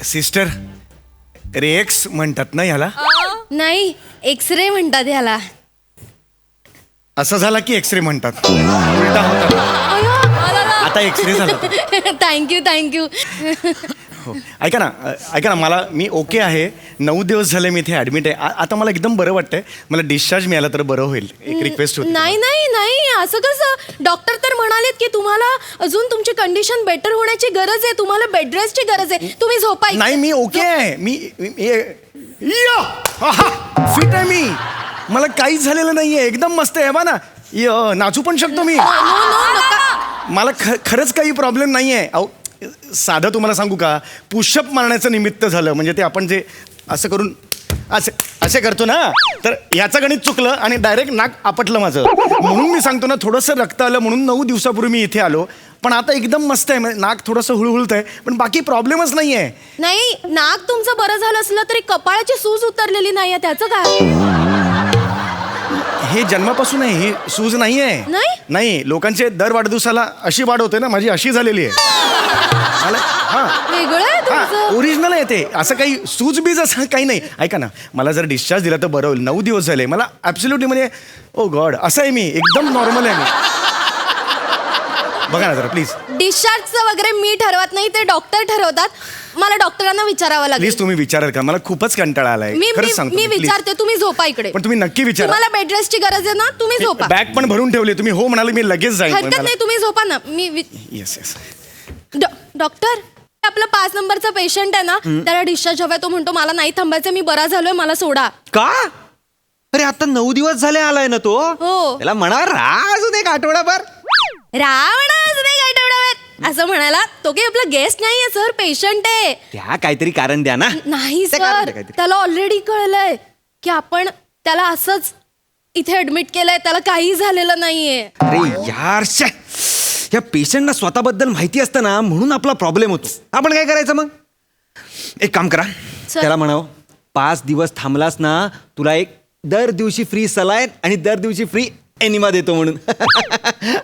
Sister, racks म्हणतात ना ह्याला? नाही, एक्सरे म्हणतात ह्याला. असं झाला की एक्सरे म्हणतात. उलटा होता. आता एक्सरे झाला. थँक्यू. हो. ऐका ना मला मी ओके आहे. 9 दिवस झाले मी इथे ॲडमिट आहे. आता मला एकदम बरं वाटतंय. मला डिस्चार्ज मिळाला तर बरं होईल. एक रिक्वेस्ट होती. नाही असं कसं? डॉक्टर तर म्हणालेत की तुम्हाला अजून तुमची कंडिशन बेटर होण्याची गरज आहे, तुम्हाला बेड रेस्टची गरज आहे, तुम्ही झोपा. नाही, मी ओके आहे. फिट आहे मी. मला काहीच झालेलं नाहीये. एकदम मस्त आहे. बा ना, नाचू पण शकतो मी. मला खरंच काही प्रॉब्लेम नाहीये. अहो, साधं तुम्हाला सांगू का, पुशअप मारण्याचं निमित्त झालं. म्हणजे ते आपण जे असं करून असे करतो ना, तर ह्याचं गणित चुकलं आणि डायरेक्ट नाक आपटलं माझं. म्हणून मी सांगतो ना, थोडंसं रक्त आलं म्हणून 9 दिवसापूर्वी मी इथे आलो. पण आता एकदम मस्त आहे. नाक थोडंसं हुळहुळत आहे, पण बाकी प्रॉब्लेमच नाही आहे. नाही, नाक तुमचं बरं झालं असलं तरी कपाळाची सूज उतरलेली नाहीये, त्याचं काय? हे जन्मापासून आहे. ही सूज नाही आहे. नाही, लोकांचे दर वाढदिवसाला अशी वाढ होते ना, माझी अशी झालेली आहे. वेगळं आहे तुमचं. ओरिजिनल आहे ते. असं काही सूज बीज असं काही नाही. ऐका ना, मला जर डिस्चार्ज दिला तर बरं होईल. 9 दिवस झाले मला ॲब्सोल्युटली, म्हणजे ओ गॉड, असं आहे मी. एकदम नॉर्मल आहे मी. बघा ना जरा प्लीज. डिस्चार्जचं वगैरे मी ठरवत नाही, ते डॉक्टर ठरवतात. मला डॉक्टरांना विचारावं लागेल. प्लीज तुम्ही विचाराल का? मला खूपच कंटाळा आलाय. खरंच सांगतो. मी विचारते, तुम्ही झोपा इकडे. पण तुम्ही नक्की विचारा. मला बेड रेस्टची गरज आहे ना, तुम्ही झोपा. बॅग पण भरून ठेवली. तुम्ही हो म्हणाले, मी लगेच जाईन. हरकत नाही, तुम्ही झोपा ना. येस. डॉक्टर, आपला 5 नंबरचा पेशंट आहे ना, त्याला डिस्चार्ज हवाय. तो म्हणतो मला नाही थांबायचं, मी बरा झालोय, मला सोडा. का? अरे आता 9 दिवस झाले आलाय ना तो. हो. त्याला म्हणा राहा अजून एक आठवडाभर. रावण असं म्हणाला. तो काही आपला गेस्ट नाहीये सर, पेशंट आहे. त्या काहीतरी कारण द्या ना. नाही ते कारण सर, द्या काहीतरी. त्याला ऑलरेडी कळलंय की आपण त्याला असंच इथे ऍडमिट केलंय, त्याला काही झालेलं नाहीये. अरे यार, या पेशंटना स्वतःबद्दल माहिती असतं ना, म्हणून आपला प्रॉब्लेम होतो. आपण काय करायचं मग? एक काम करा, त्याला म्हणावं 5 दिवस थांबलास ना, तुला एक दर दिवशी फ्री सलाईन आणि दर दिवशी फ्री एनिमा देतो म्हणून.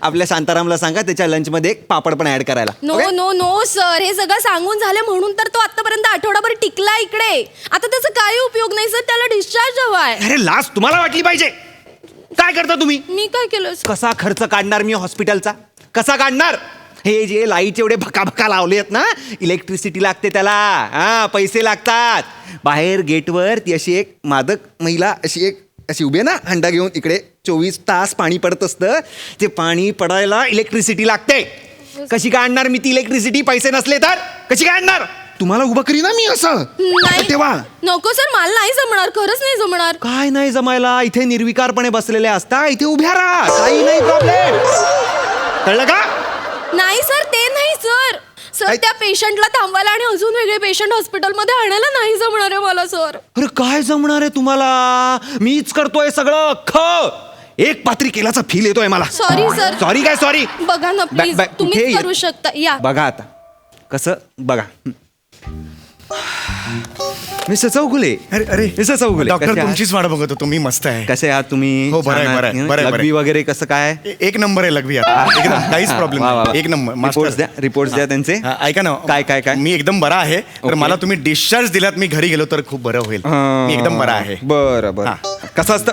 आपल्या शांतारामला सांगा त्याच्या लंचमध्ये एक पापड पण ऍड करायला. नो सर, हे सगळं सांगून झाले म्हणून तर तो आतापर्यंत आठवडाभर टिकला इकडे. आता त्याचा काही उपयोग नाही सर, त्याला डिस्चार्ज हवाय. अरे लाज तुम्हाला वाटली पाहिजे. काय करता तुम्ही? मी काय केलं? कसा खर्च काढणार मी हॉस्पिटलचा? कसा काढणार? हे जे लाईट एवढे भका लावले आहेत ना, इलेक्ट्रिसिटी लागते त्याला. पैसे लागतात. बाहेर गेटवर ती अशी एक मादक महिला अशी उभी आहे ना, हंडा घेऊन इकडे 24 तास पाणी पडत असतं. ते पाणी पडायला इलेक्ट्रिसिटी लागते. कशी काय आणणार मी ती इलेक्ट्रिसिटी? पैसे नसले तर कशी काय आणणार? तुम्हाला उभं करी ना मी असं. तेव्हा नको सर, मला नाही जमणार, खरंच नाही जमणार. काय नाही जमायला? इथे निर्विकारपणे बसलेले असता, इथे उभ्या राहा, काही नाही प्रॉब्लेम. कळलं का? नाही सर, ते नाही सर. सर, त्या पेशंटला थांबवायला आणि अजून वेगळे पेशंट हॉस्पिटलमध्ये आणायला नाही जमणार आहे मला सर. अरे काय जमणार आहे तुम्हाला? मीच करतोय सगळं अख्खं. एक पात्री केल्याचा फील येतोय मला. Sorry sir. सॉरी काय सॉरी? बघा ना प्लीज, तुम्ही करू शकता. या बघा आता कसं बघा. मिस्टर चौगुले. अरे मिस्टर चौगुले, डॉक्टर, तुमचीच वाट बघत होतो. मी मस्त आहे. कसे आहात तुम्ही? हो, बरं आहे. लघवी वगैरे कसं काय? एक नंबर आहे लघवी. आता एकदम काहीच प्रॉब्लेम नाही. एक नंबर. रिपोर्ट्स द्या त्यांचे. ऐका ना, काय मी एकदम बरा आहे. तर मला तुम्ही डिस्चार्ज दिलात, मी घरी गेलो तर खूप बरं होईल. मी एकदम बरा आहे. बरं. कसं असतं?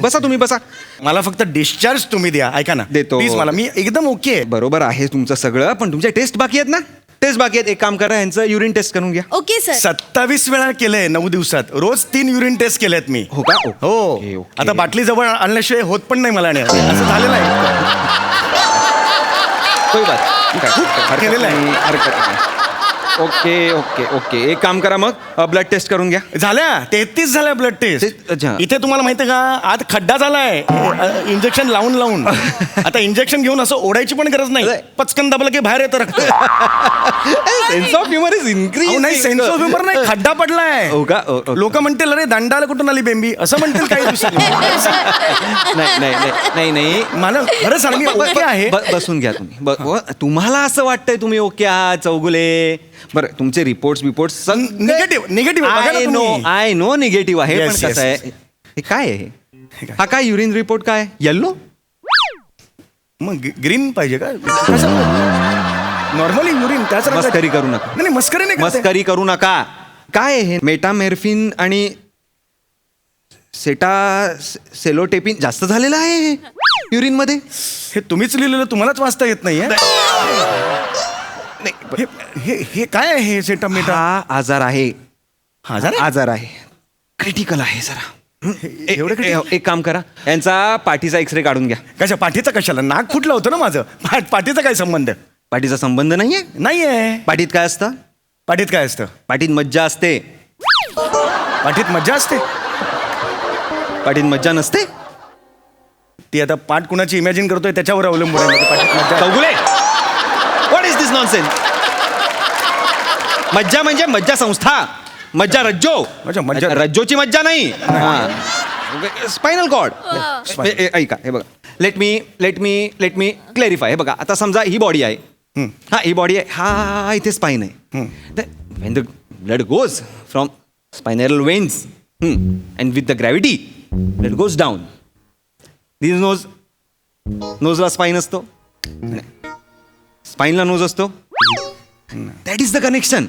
बसा तुम्ही बसा. मला फक्त डिस्चार्ज तुम्ही द्या. ऐका ना, देतो. प्लीज. मला, मी एकदम ओके. बरोबर आहे तुमचं सगळं, पण तुमच्या टेस्ट बाकी आहेत ना? टेस्ट बाकी आहेत. एक काम करा, यांचं युरिन टेस्ट करून घ्या. Okay sir. 27 वेळा केलंय 9 दिवसात. रोज 3 युरिन टेस्ट केलेत मी. हो का? हो. ओके. आता बाटली जवळ आणल्याशिवाय होत पण नाही मला. असं झालेलं आहे. कोई बात केलेलं आहे. हरकत नाही. ओके. एक काम करा, मग ब्लड टेस्ट करून घ्या. झाल्या 33 झाल्या ब्लड टेस्ट. अच्छा. इथे तुम्हाला माहिती आहे का, आत खड्डा झालाय इंजेक्शन लावून. आता इंजेक्शन घेऊन असं ओढायची पण गरज नाही. पचकन दाबलं की बाहेर येतं रक्त. Sense of humour is increase. नाही, सेन्स ऑफ ह्युमर नाही, खड्डा पडलाय. लोक म्हणतील अरे दंडाला कुठून आली बेंबी, असं म्हणतील काही दिवसांनी. नाही. मला खरं सांग, मी ओके आहे. बसून घ्या तुम्ही. तुम्हाला असं वाटतंय तुम्ही ओके आहात चौगुले? बरं, तुमचे reports negative I know negative आहे. Yes, पण कसं yes. आहे, हे काय आहे? हा काय युरिन रिपोर्ट काय? येल्लो? मग ग्रीन पाहिजे का? नॉर्मली युरिन त्याच रंगाची. मस्करी करू नका. नाही मस्करी नाही करते. मस्करी करू नका. काय आहे हे मेटामेर्फिन आणि सेलोटेपिन जास्त झालेलं आहे युरिन मध्ये. हे तुम्हीच लिहिलेलं तुम्हालाच वाचता येत नाहीये. हे हे हे काय आहे हे सेटामेटा? हा आजार आहे. आजार आहे क्रिटिकल आहे जरा. एवढं critical? एक काम करा, यांचा पाठीचा एक्सरे काढून घ्या. कशा पाठीचा कशाला? नाक फुटलं होतं ना माझं. पाठीचा काय संबंध? पाठीचा संबंध नाहीये. नाहीये. पाठीत काय असतं? पाठीत काय असतं? पाठीत मज्जा असते. पाठीत मज्जा असते. पाठीत मज्जा नसते. ती आता पाठ कुणाची इमॅजिन करतोय त्याच्यावर अवलंबून आहे. म्हणजे पाठीत मज्जा. Chougule, what is this nonsense? मज्जा म्हणजे मज्जा संस्था. मज्जा रज्जो. अच्छा, मज्जा. रज्जोची मज्जा नाही. Spinal cord. ऐका हे बघा. Let me clarify. हे बगा, आता समजा ही बॉडी आहे. हा ही बॉडी आहे. हा इथे स्पाइन आहे. When the blood goes from spinal veins and with the gravity blood goes down. This नोजला स्पाइन असतो. स्पाइनला नोज असतो. That is the connection.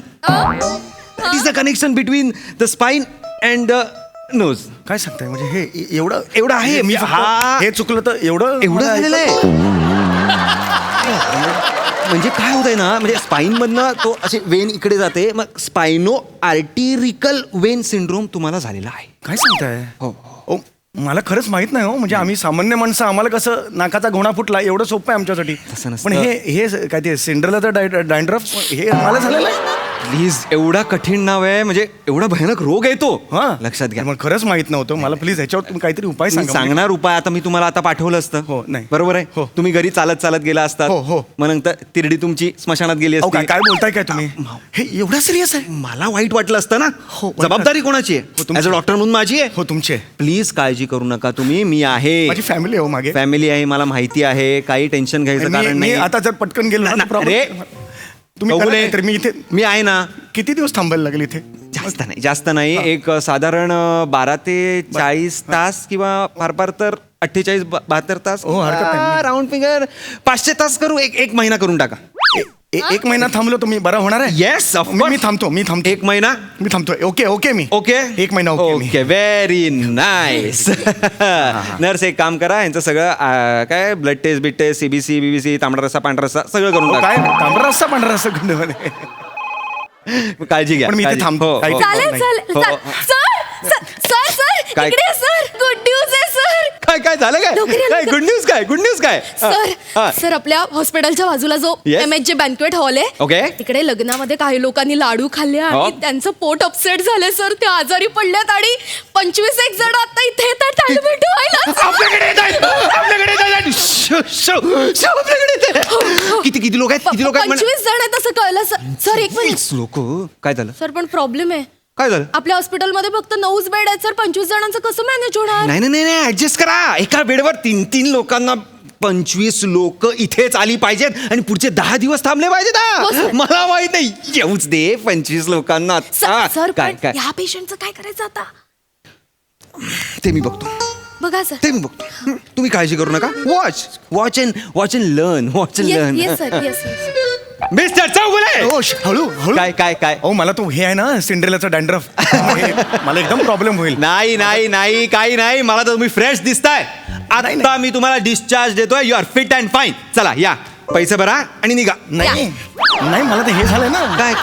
That is the connection between the spine and the nose. काय सांगताय? म्हणजे हे एवढं आहे. मी हा- हे चुकलं तर एवढं झालेलं आहे. म्हणजे काय होतंय ना, म्हणजे स्पाईन मधनं तो असे वेन इकडे जाते. मग स्पायनो आर्टिरिकल वेन सिंड्रोम तुम्हाला झालेला आहे. काय सांगताय? हो. ओ मला खरंच माहित नाही हो. म्हणजे आम्ही सामान्य माणसं, आम्हाला कसं नाकाचा घोणा फुटला एवढं सोपं आहे आमच्यासाठी. तसं नसतं. पण हे काय ते सिंड्रेलाचं डॅन्ड्रफ हे मला झालेलं आहे. प्लीज, एवढा कठीण नाव आहे, म्हणजे एवढा भयानक रोग आहे तो. हा लक्षात घ्या. मग खरंच माहित नव्हतं मला. प्लीज ह्याच्यावर तुम्ही काहीतरी उपाय मी सांगा. सांगणार उपाय. आता मी तुम्हाला आता पाठवलं असतं. हो, नाही. बरोबर आहे. हो. तुम्ही घरी चालत चालत गेला असतात. हो. मग नंतर तिरडी तुमची स्मशानात गेली अहो, असती. काय बोलताय काय तुम्ही? हे एवढं सिरियस आहे? मला वाईट वाटलं असतं ना. हो, जबाबदारी कोणाची हो, आहे? तुमची. ॲज अ डॉक्टर म्हणून माझी आहे. हो तुमचे. प्लीज काळजी करू नका तुम्ही. मी आहे. माझी फॅमिली हो मागे. फॅमिली आहे, मला माहिती आहे. काही टेन्शन घ्यायचं कारण मी नाही. आता जर पटकन गेलो ना तर अरे, problem. तुम्ही करा काहीतरी. मी इथे मी आहे ना. किती दिवस थांबायला लागेल इथे? जास्त नाही. एक साधारण 12 ते 40 तास किंवा फार तर 48-72 तास. हो, हरकत नाही. राऊंड फिगर 500 तास करू. एक महिना करून टाका. एक महिना थांबलो तुम्ही बरा होणार आहे? येस, मी थांबतो. एक महिना. मी थांबतोय. ओके मी. ओके. एक महिना ओके. Very nice. नर्स, एक काम करा, यांचं सगळं काय ब्लड टेस्ट बिट टेस्ट CBC BBC तांबडा रस्सा पांढरा रस्सा सगळं करून टाका. काय तांबडा रस्सा पांढरा रस्सा गुंडमध्ये. काळजी घ्या. पण मी इथे काळजी. थांबतो. हो, काही हो. चालेल नाही. चालेल हो. सर काय? इकडे सर. गुड न्यूज आहे सर. काय झालं? काय गुड न्यूज काय? सर आपल्या हॉस्पिटलच्या बाजूला जो Yes. MHJ बँक्वेट हॉल आहे, Okay. तिकडे लग्नामध्ये काही लोकांनी लाडू खाल्ले आणि हो. त्यांचं पोट अपसेट झालं सर. ते आजारी पडल्यात आणि 25 जण आता इथे येतात ऍडमिट व्हायला. आपल्याकडे येतात. किती लोक आहेत? 25 जण आहेत असं कळलं सर. एक मिनिट लोक. काय झालं? सर, पण प्रॉब्लेम आहे. काय झालं? आपल्या हॉस्पिटलमध्ये फक्त 9 बेड आहेत सर. 25 जणांचं कसं मॅनेज होणार? नाही ऍडजस्ट करा. एका बेडवर 3 लोकांना 25 लोक इथेच आली पाहिजेत आणि पुढचे 10 दिवस थांबले पाहिजेत. हो, सर. मला माहित नाही. येऊच दे 25 लोकांना. सर काय पण ह्या पेशंटचं काय करायचं आता? ते मी बघतो. बघा सर. तुम्ही काळजी करू नका. Watch and learn. Yes sir. Mister Chougule. हो, हळू. काय हो मला तो हे आहे ना सिंड्रेलाचं डॅन्ड्रफ. मला एकदम प्रॉब्लेम होईल. नाही काही नाही. मला तर तुम्ही फ्रेश दिसताय. आता मी तुम्हाला डिस्चार्ज देतोय. You are fit and fine. चला या, पैसे भरा आणि निघा. नाही मला तर हे झालंय ना. काय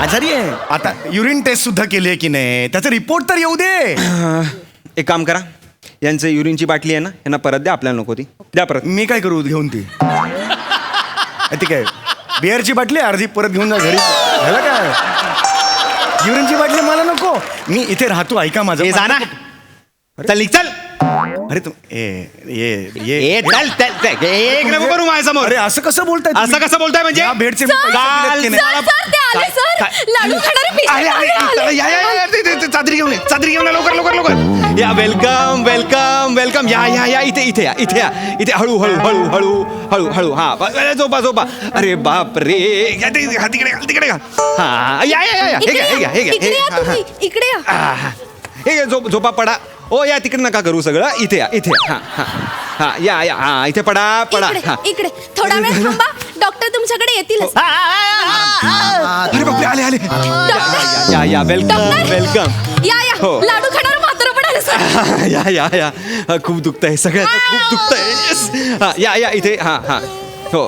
आजारी आहे. आता युरिन टेस्ट सुद्धा केली आहे की नाही त्याचा रिपोर्ट तर येऊ दे. एक काम करा, यांचं युरिनची बाटली आहे ना, यांना परत द्या. आपल्याला नको ती द्या परत. मी काय करू घेऊन ती? ती काय बिअरची बाटली अर्धी परत घेऊन जा घरी. झालं काय? युरिनची बाटली मला नको. मी इथे राहतो. ऐका माझं. जा ना. चल निघ, चल. अरे तू चल. एक नको करू माझ्यासमोर. अरे असं कसं बोलताय? असं कसं बोलताय म्हणजे? या बेडचे काल सर, ते आले सर. लाडू खाणारे patient आले. या चादरी घेऊन लवकर. या वेलकम. या इथे हळू. हा झोपा. अरे बाप रे. तिकडे हा या इकडे या तुम्ही. इकडे या. हे झोपा पडा. ओ या तिकडे नका करू सगळं. इथे या. हा या इथे पडा. इकडे थोडा वेळ थांबा. डॉक्टर तुमच्याकडे येतीलच. अरे बापरे, आले आले. डॉक्टर, या वेलकम डॉक्टर. वेलकम. या या हो. लाडू खाणार म्हातारं पण आलं सर. या खूप दुखतंय सगळ्यात खूप दुखतंय. Yes. या इथे हा हो.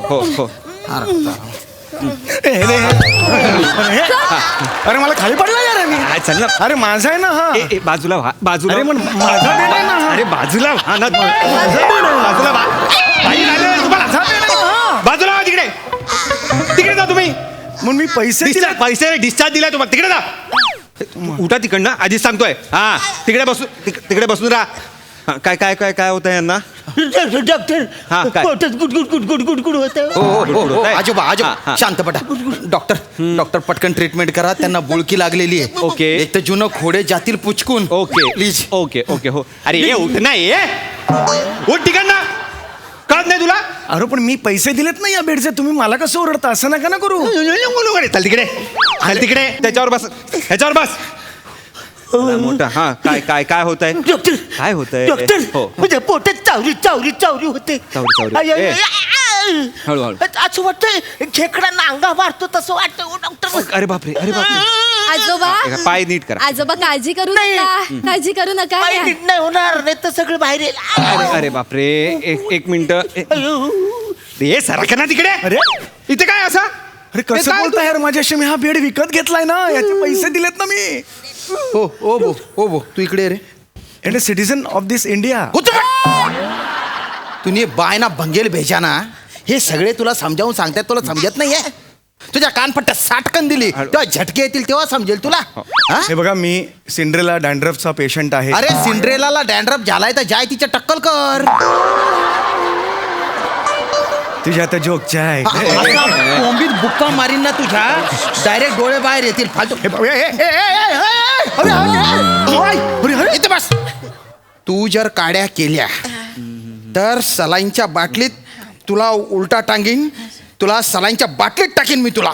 अरे मला खाली पडला यार मी. चल ना. अरे माझा आहे ना हा. बाजूला व्हा बाजूला. अरे पण माझा बेड आहे ना हा. अरे बाजूला व्हा ना. बाजूला व्हा. बाई, आले तुम्हाला. माझा बेड आहे ना हा. बाजूला व्हा तिकडे जा तुम्ही. मग मी पैसे दिले. पैसे डिस्चार्ज दिलाय तुम्हाला. तिकडे जा. उठा तिकडनं आधीच सांगतोय. हा तिकडे बसून राहा. हा, काय होतंय यांना. डॉक्टर हा, काय? पोटात गुडगुड होत हो, आजोबा हा. आजोबा शांत पटा. डॉक्टर पटकन ट्रीटमेंट करा. त्यांना बुळकी लागलेली आहे. ओके. एक तर जुनं खोडे जातील पुचकून. Okay please. ओके हो. अरे ये उठ ना ये. उठ तिकडनं. कळत नाही तुला. अरे पण मी पैसे दिलेत ना या बेडचे. तुम्ही मला कसं ओरडता. असं नका ना करू. चल तिकडे त्याच्यावर बस. मोठा हा काय होत आहे. डॉक्टर काय होतंय. डॉक्टर हो. म्हणजे पोटात चावरी होते. चावरी. ए. हळू. असं वाटतंय खेकडांना अंगा मारतो तसं वाटतं डॉक्टर. अरे बापरे. आजोबा पाय नीट करा. आजोबा काळजी करू नाही. नका. काळजी करू नका. पाय नीट नाही होणार नाही तर सगळं बाहेर येईल. अरे बापरे. एक मिनिट. अयो. ये सारखं ना तिकडे. अरे इथे काय असा. अरे कसं काय बोलताय यार माझ्याशी. मी हा बेड विकत घेतलाय ना. याचे पैसे दिलेत ना मी. ओ तू इकडे रे. And citizen of this India. तुम्ही बाय ना भंगेल भेजा ना. हे सगळे तुला समजावून सांगतात. तुला समजत नाहीये. तुझ्या कानपट्ट्या साटकन दिली तेव्हा झटके येतील तेव्हा समजेल तुला. हा? हे बघा मी सिंड्रेला डॅन्ड्रफचा पेशंट आहे. अरे सिंड्रेलाला डॅन्ड्रफ झालाय तर जाय तिच्या टक्कल कर. तुझ्या आता जोकच्या आहे. कोंबीत बुक्का मारीन ना तुझ्या. डायरेक्ट डोळे बाहेर येतील फालतू. इथे बस. तू जर काड्या केल्या तर सलाईनच्या बाटलीत तुला उलटा टांगीन. तुला सलाईनच्या बाटलीत टाकीन मी तुला.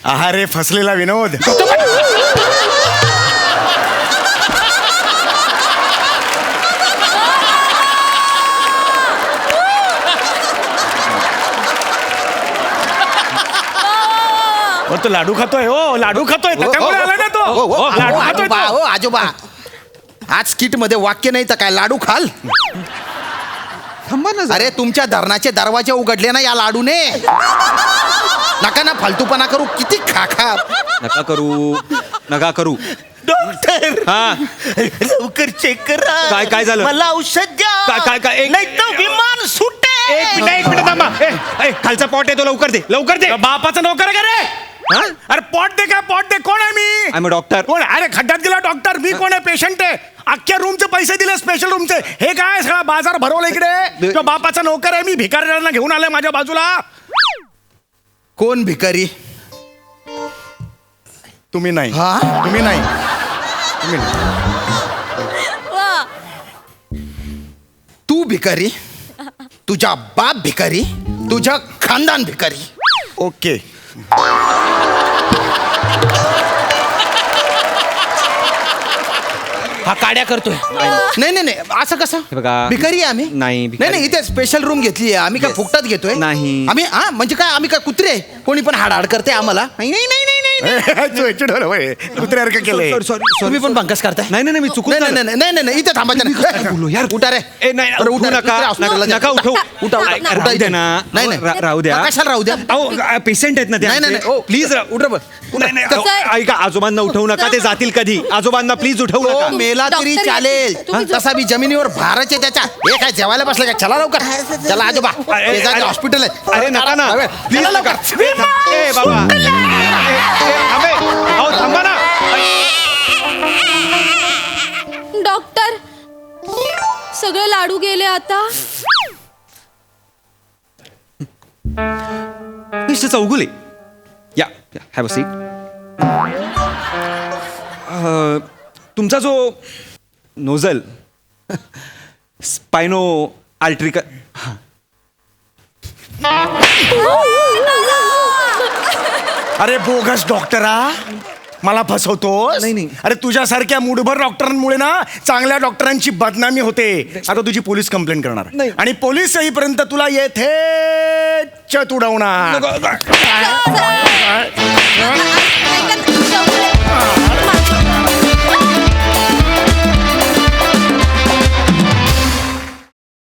अरे फसलेला विनोद. तो लाडू खातोय. लाडू खातोय. त्याच्यामुळे आला ना तो. लाडू खातोय आजोबा तो. आजोबा आज किट मध्ये वाक्य नाही तर काय लाडू खाल. थांबा ना. अरे तुमच्या धरणाचे दरवाजे उघडले ना या लाडूने. नका ना फालतूपणा करू. किती खा. नका करू. डॉक्टर हा. लवकर चेक करा. काय झालं? मला औषध द्या. काय नाही तर विमान सुटे. एक मिनिट थांबा. खालचा पॉट आहे तो लवकर दे. बापाचा नोकर का रे. अरे पॉट दे. काय पॉट दे. कोण आहे मी. I am doctor. कोण. अरे खड्ड्यात गेला डॉक्टर. मी कोण आहे. पेशंट आहे. अख्ख्या रूमचे पैसे दिले स्पेशल रूमचे. हे काय सगळा बाजार भरवला इकडे. तो बापाचा नोकर आहे मी. भिकाऱ्यांना घेऊन आलाय माझ्या बाजूला. कोण भिकारी. तुम्ही नाही. हा? तुम्ही नाही. वा. तू भिकारी. तुझा बाप भिकारी. तुझा खानदान भिकारी. ओके. हा काड्या करतोय. नाही असं कसं. हे बघा. भिकारी आहे आम्ही. नाही, भिकारी. नाही इथे स्पेशल रूम घेतली आहे आम्ही. काय Yes. फुकटात घेतोय. नाही. आम्ही हा म्हणजे काय आम्ही काय कुत्रे. कोणी पण हाड करते आम्हाला. नाही कुत्र्यासारखं केलंय. तुम्ही पण बंकस करताय. नाही मी चुकून झालं. नाही इथे थांबायचं. बोलू यार. उठा रे. नाही अरे उठा रे. नका हॉस्पिटलला जा. नका उठवू. उठा राहू द्या ना. नाही राहू द्या. कशाला राहू द्या. अहो पेशंट आहेत ना ते. नाही ओ प्लीज उठ रे. कसं आहे? ऐका आजोबांना उठवू नका. ते जातील कधी. आजोबांना प्लीज उठवू तो नका. मेला तरी डॉक्टर, चालेल. तुम्ही तसा बी जमिनीवर भाराचे त्याच्या. हे काय जेवायला बसला का. चला लवकर. चला आजोबा. अरे, हॉस्पिटल आहे. अरे नका ना प्लीज चला नका. लवकर. ए बाबा. अहो थांबा ना. डॉक्टर सगळे लाडू गेले आता. मिस्टर चौगुले या हॅव अ सीट. तुमचा जो नोझल स्पायनो आल्ट्रिक. अरे बोगस डॉक्टरा. मला फसवतोस. नाही. अरे तुझ्यासारख्या मूडभर डॉक्टरांमुळे ना चांगल्या डॉक्टरांची बदनामी होते. आता तुझी पोलीस कंप्लेंट करणार. नाही. आणि पोलीस येईपर्यंत तुला येथे छत उडवणार